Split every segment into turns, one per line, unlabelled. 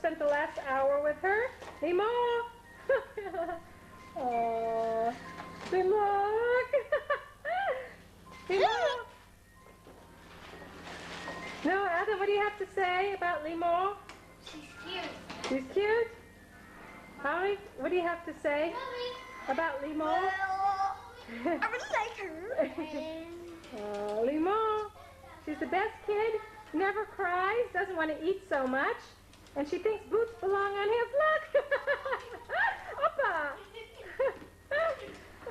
spent the last hour with her. Limo! Oh, look! Limo! No, Adam, what do you have to say about Limo?
She's cute.
She's cute? Holly, what do you have to say about Limo?
I really like her.
Limo, she's the best kid, never cries, doesn't want to eat so much, and she thinks boots belong on him. Look! Oppa!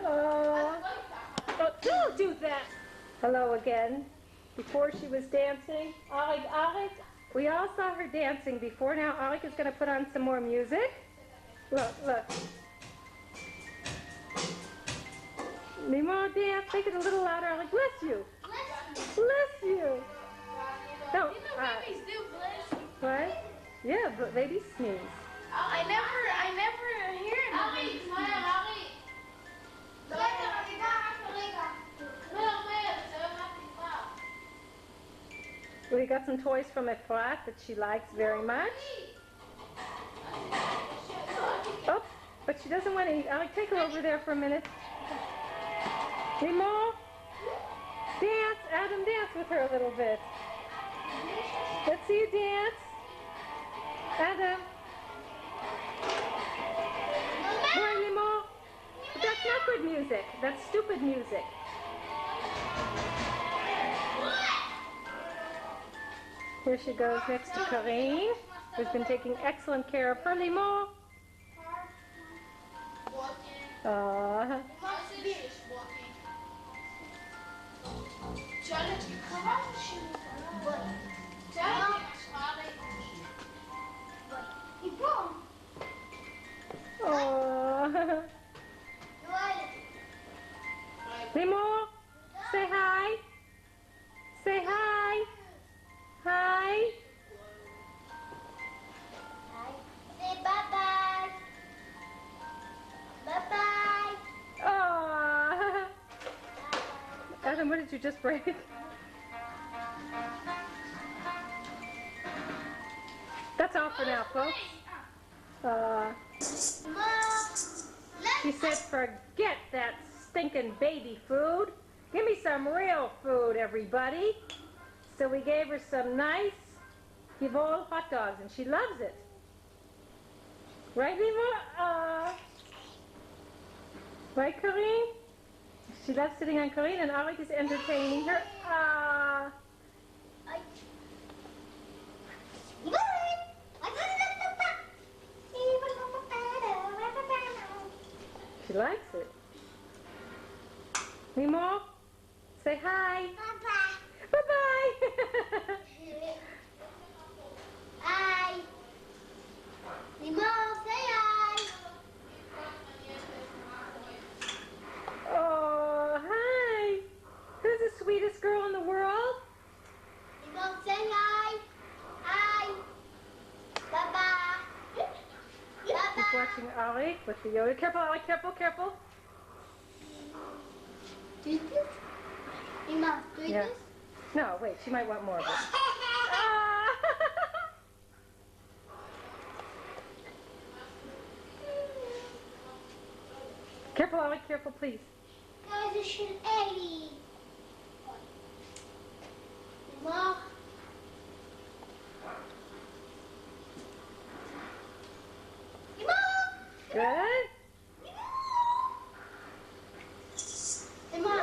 Oh, don't do that. Hello again. Before she was dancing, Arik, we all saw her dancing before. Now Arik is going to put on some more music. Look. Limo, dance. Make it a little louder. Arik, bless you. Bless you. Don't.
Babies do bless you.
What? Yeah, but babies sneeze.
I never hear it.
We got some toys from Efrat that she likes very much. Oh, but she doesn't want to eat. I'll take her over there for a minute. Limo, dance. Adam, dance with her a little bit. Let's see you dance. Adam. Boy, Limo. But that's not good music. That's stupid music. Here she goes next to Karine, who's been taking excellent care of her. Limo. Limo, say hi. Say hi. Hi.
Say bye-bye. Bye-bye.
Oh. Adam, what did you just break? That's all for now, folks. She said, forget that stinking baby food. Give me some real food, everybody. So we gave her some nice Givol hot dogs, and she loves it. Right, Limo? Right, Karine? She loves sitting on Karine, and Arik is entertaining her. She likes it. Limo, say hi.
Bye-bye.
Bye-bye.
Hi. Limo, say hi.
Oh, hi. Who's the sweetest girl in the world?
Limo, say hi. Hi. Bye-bye.
She's watching Arik with the Yoda. Careful, Arik, careful, careful.
Do this? Limo, do
Yeah.
this?
No, wait, she might want more of it. Careful, Arik, careful, please.
Guys, it's schon Eddie. Limo. Limo.
Good.
Limo,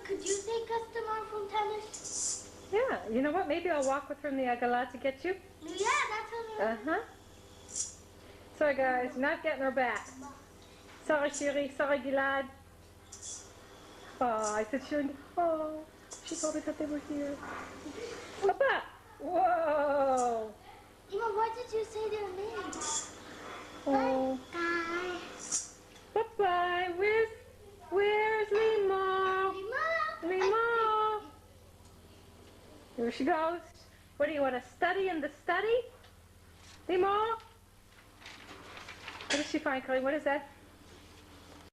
could you take us tomorrow from tennis?
Yeah, you know what? Maybe I'll walk with her in the Agala to get you.
Yeah, that's what
Uh-huh. Sorry, guys, not getting her back. Sorry, Shiri. Sorry, Gilad. Oh, I said Shiri. Oh, she told me that they were here. Papa! Whoa!
Limo, why did you say their names?
Oh.
Bye.
Bye-bye. Where's Limo? Limo! Here she goes. What do you want to study in the study? Limo? What does she find, Chloe? What is that?